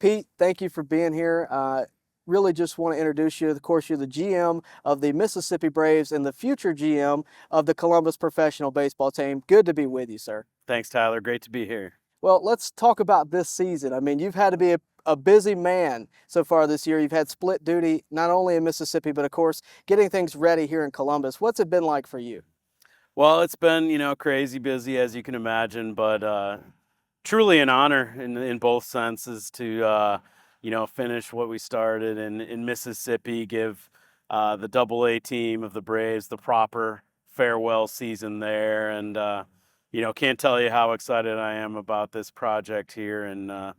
Pete, thank you for being here. Really just want to introduce you. Of course, you're the GM of the Mississippi Braves and the future GM of the Columbus professional baseball team. Good to be with you, sir. Thanks, Tyler. Great to be here. Well, let's talk about this season. I mean, you've had to be a busy man so far this year. You've had split duty, not only in Mississippi, but of course, getting things ready here in Columbus. What's it been like for you? Well, it's been, crazy busy as you can imagine, but truly an honor in both senses to, finish what we started in Mississippi, give the Double-A team of the Braves the proper farewell season there. And, can't tell you how excited I am about this project here in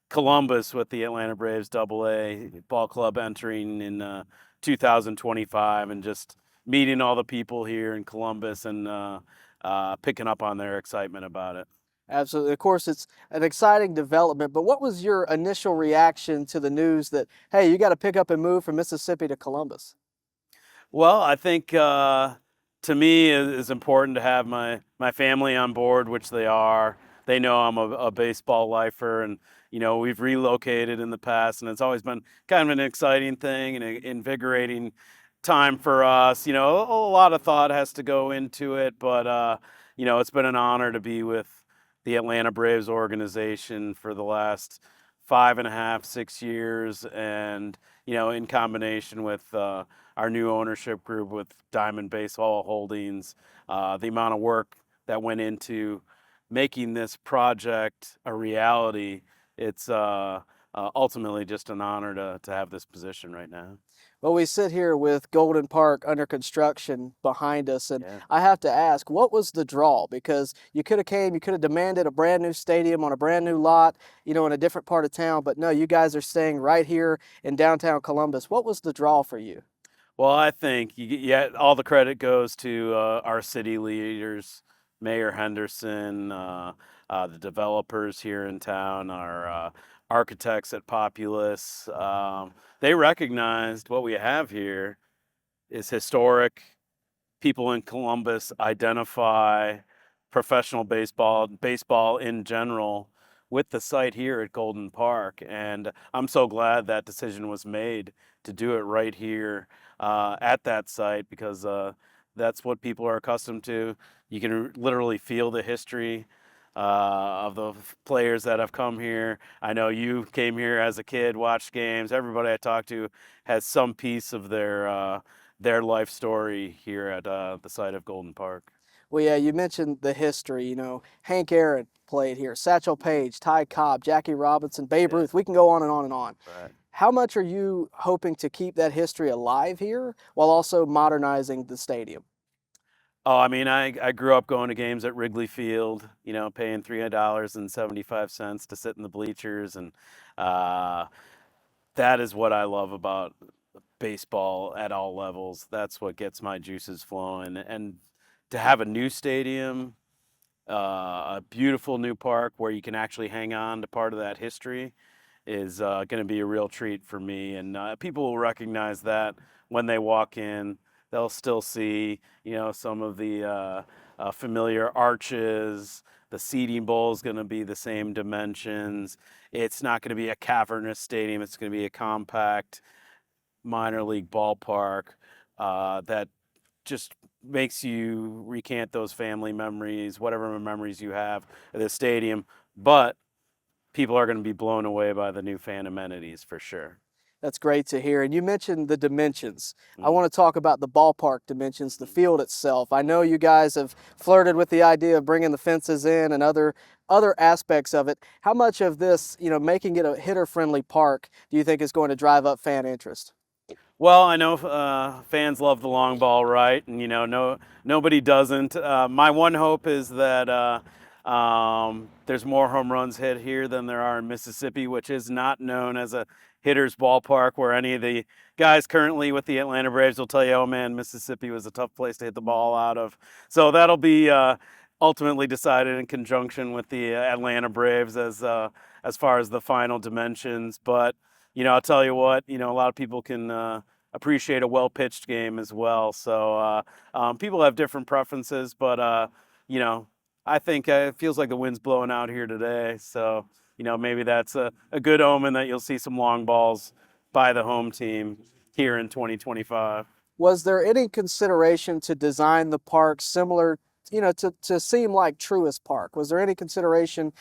Columbus with the Atlanta Braves Double-A ball club entering in 2025, and just meeting all the people here in Columbus and picking up on their excitement about it. Absolutely. Of course, it's an exciting development, but what was your initial reaction to the news that, hey, you got to pick up and move from Mississippi to Columbus? Well, I think to me it's important to have my family on board, which they are. They know I'm a baseball lifer, and we've relocated in the past, and it's always been kind of an exciting thing and an invigorating time for us. A lot of thought has to go into it, but it's been an honor to be with the Atlanta Braves organization for the last 5.5, 6 years, and in combination with our new ownership group with Diamond Baseball Holdings, the amount of work that went into making this project a reality. It's ultimately just an honor to have this position right now. Well, we sit here with Golden Park under construction behind us, and Yeah. I have to ask, what was the draw? Because you could have came, you could have demanded a brand new stadium on a brand new lot, in a different part of town, but no, you guys are staying right here in downtown Columbus. What was the draw for you? Well, I think all the credit goes to our city leaders, Mayor Henderson, the developers here in town, our architects at Populous. They recognized what we have here is historic. People in Columbus identify professional baseball in general, with the site here at Golden Park. And I'm so glad that decision was made to do it right here at that site, because that's what people are accustomed to. You can literally feel the history of the players that have come here. I know you came here as a kid, watched games. Everybody I talk to has some piece of their life story here at the site of Golden Park. Well, yeah, you mentioned the history. Hank Aaron played here, Satchel Paige, Ty Cobb, Jackie Robinson, Babe Yeah, Ruth. We can go on and on and on. right. How much are you hoping to keep that history alive here while also modernizing the stadium? Oh, I mean, I grew up going to games at Wrigley Field, paying $3.75 to sit in the bleachers, and uh, that is what I love about baseball at all levels. That's what gets my juices flowing. And to have a new stadium, a beautiful new park where you can actually hang on to part of that history is going to be a real treat for me. And people will recognize that when they walk in. They'll still see, some of the familiar arches. The seating bowl is going to be the same dimensions. It's not going to be a cavernous stadium. It's going to be a compact minor league ballpark that just makes you recant those family memories, whatever memories you have of the stadium. But people are going to be blown away by the new fan amenities for sure. That's great to hear. And you mentioned the dimensions. I Mm. want to talk about the ballpark dimensions, the field itself. I know you guys have flirted with the idea of bringing the fences in and other aspects of it. How much of this, making it a hitter-friendly park, do you think is going to drive up fan interest? Well, I know fans love the long ball, right? And nobody doesn't. My one hope is that there's more home runs hit here than there are in Mississippi, which is not known as a hitter's ballpark, where any of the guys currently with the Atlanta Braves will tell you, "Oh man, Mississippi was a tough place to hit the ball out of." So that'll be ultimately decided in conjunction with the Atlanta Braves as far as the final dimensions. But I'll tell you what, a lot of people can appreciate a well-pitched game as well. So people have different preferences, but you know, I think it feels like the wind's blowing out here today. So maybe that's a good omen that you'll see some long balls by the home team here in 2025. Was there any consideration to design the park similar, to seem like Truist Park? Was there any consideration,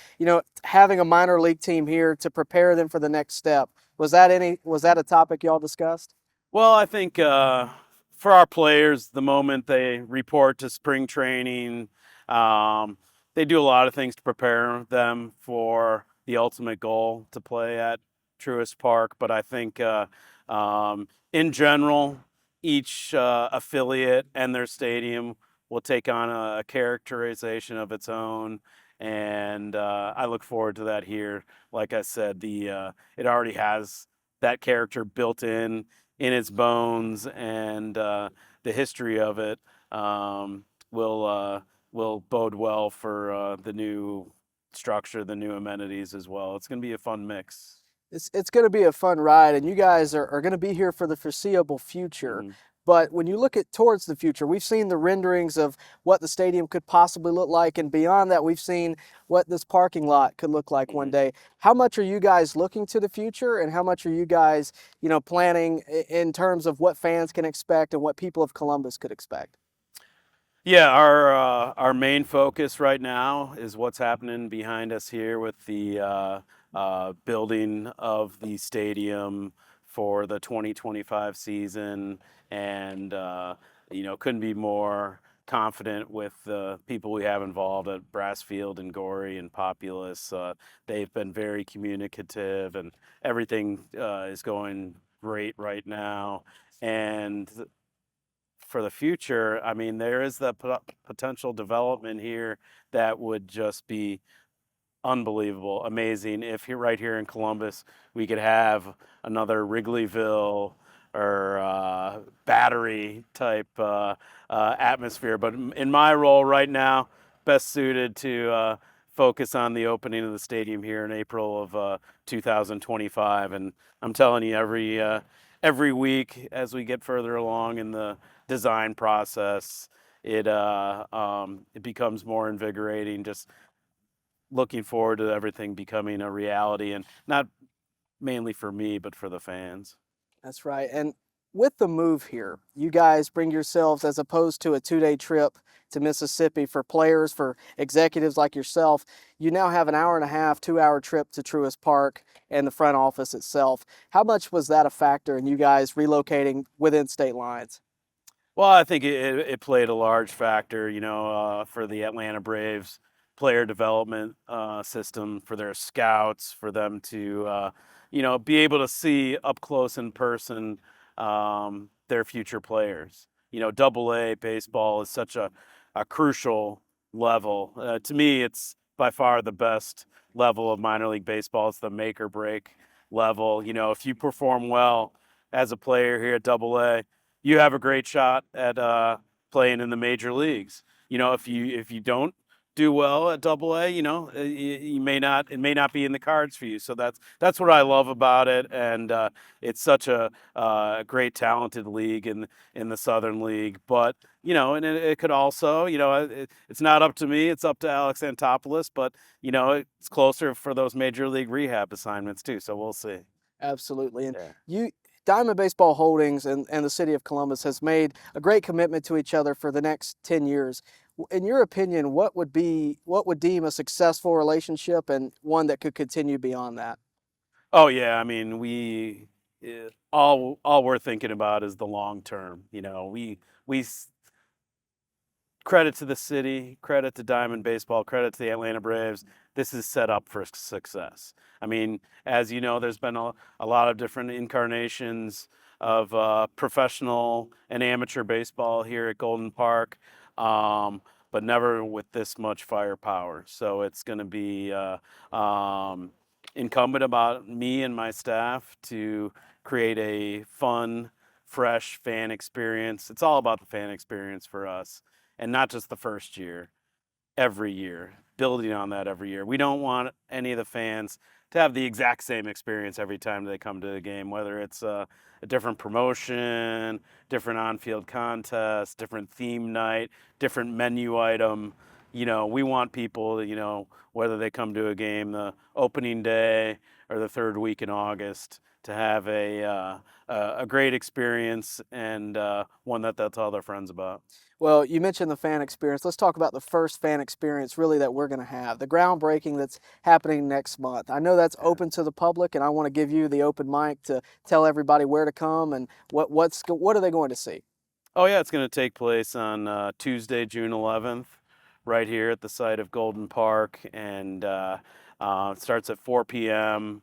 having a minor league team here to prepare them for the next step? Was that a topic y'all discussed? Well, I think for our players, the moment they report to spring training, um, they do a lot of things to prepare them for the ultimate goal to play at Truist Park. But I think in general, each affiliate and their stadium will take on a characterization of its own. And I look forward to that here. Like I said, it already has that character built in its bones, and the history of it will will bode well for the new structure, the new amenities as well. It's going to be a fun mix. It's going to be a fun ride, and you guys are going to be here for the foreseeable future. Hmm. But when you look at towards the future, we've seen the renderings of what the stadium could possibly look like, and beyond that, we've seen what this parking lot could look like one Hmm. day. How much are you guys looking to the future, and how much are you guys, planning in terms of what fans can expect and what people of Columbus could expect? Yeah, our main focus right now is what's happening behind us here with the building of the stadium for the 2025 season, and couldn't be more confident with the people we have involved at Brassfield and Gorey and Populous. They've been very communicative, and everything is going great right now. And for the future, I mean, there is the potential development here that would just be unbelievable, amazing. If here, right here in Columbus, we could have another Wrigleyville or Battery type atmosphere. But in my role right now, best suited to focus on the opening of the stadium here in April of 2025. And I'm telling you, every week as we get further along in the design process, it becomes more invigorating. Just looking forward to everything becoming a reality, and not mainly for me, but for the fans. That's right. And with the move here, you guys bring yourselves, as opposed to a 2-day trip to Mississippi for players, for executives like yourself, you now have an hour and a half, 2-hour trip to Truist Park and the front office itself. How much was that a factor in you guys relocating within state lines? Well, I think it played a large factor, for the Atlanta Braves player development system, for their scouts, for them to, be able to see up close in person their future players. Double A baseball is such a crucial level. To me, it's by far the best level of minor league baseball. It's the make or break level. If you perform well as a player here at Double A, you have a great shot at playing in the major leagues. If you don't do well at Double A, you may not. It may not be in the cards for you. So that's what I love about it, and it's such a great, talented league in the Southern League. But and it could also, it's not up to me. It's up to Alex Antopoulos. But it's closer for those major league rehab assignments too. So we'll see. Absolutely. And Yeah. you, Diamond Baseball Holdings and the city of Columbus has made a great commitment to each other for the next 10 years. In your opinion, what would deem a successful relationship and one that could continue beyond that? Oh yeah, I mean all we're thinking about is the long term. We credit to the city, credit to Diamond Baseball, credit to the Atlanta Braves. This is set up for success. I mean, as you know, there's been a lot of different incarnations of professional and amateur baseball here at Golden Park, but never with this much firepower. So it's going to be incumbent about me and my staff to create a fun, fresh fan experience. It's all about the fan experience for us, and not just the first year, every year, building on that every year. We don't want any of the fans to have the exact same experience every time they come to the game, whether it's a different promotion, different on field contest, different theme night, different menu item. we want people, whether they come to a game the opening day or the third week in August, to have a great experience and one that they'll tell their friends about. Well, you mentioned the fan experience. Let's talk about the first fan experience really that we're going to have, the groundbreaking that's happening next month. I know that's open to the public, and I want to give you the open mic to tell everybody where to come and what are they going to see? Oh yeah, it's going to take place on Tuesday, June 11th, right here at the site of Golden Park, and it starts at 4 p.m.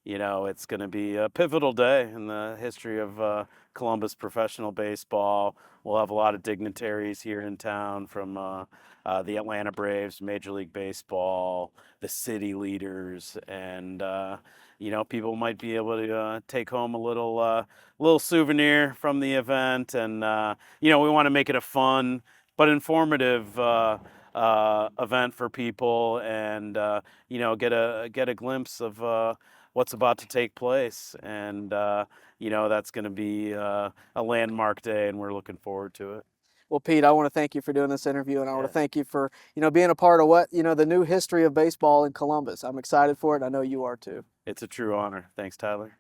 It's going to be a pivotal day in the history of Columbus professional baseball. We'll have a lot of dignitaries here in town from the Atlanta Braves, Major League Baseball, the city leaders, and people might be able to take home a little souvenir from the event. And we want to make it a fun but informative event for people, and get a glimpse of what's about to take place. And that's going to be a landmark day, and we're looking forward to it. Well, Pete, I want to thank you for doing this interview, and I want to Yeah, thank you for, being a part of the new history of baseball in Columbus. I'm excited for it, and I know you are too. it's a true honor. Thanks, Tyler.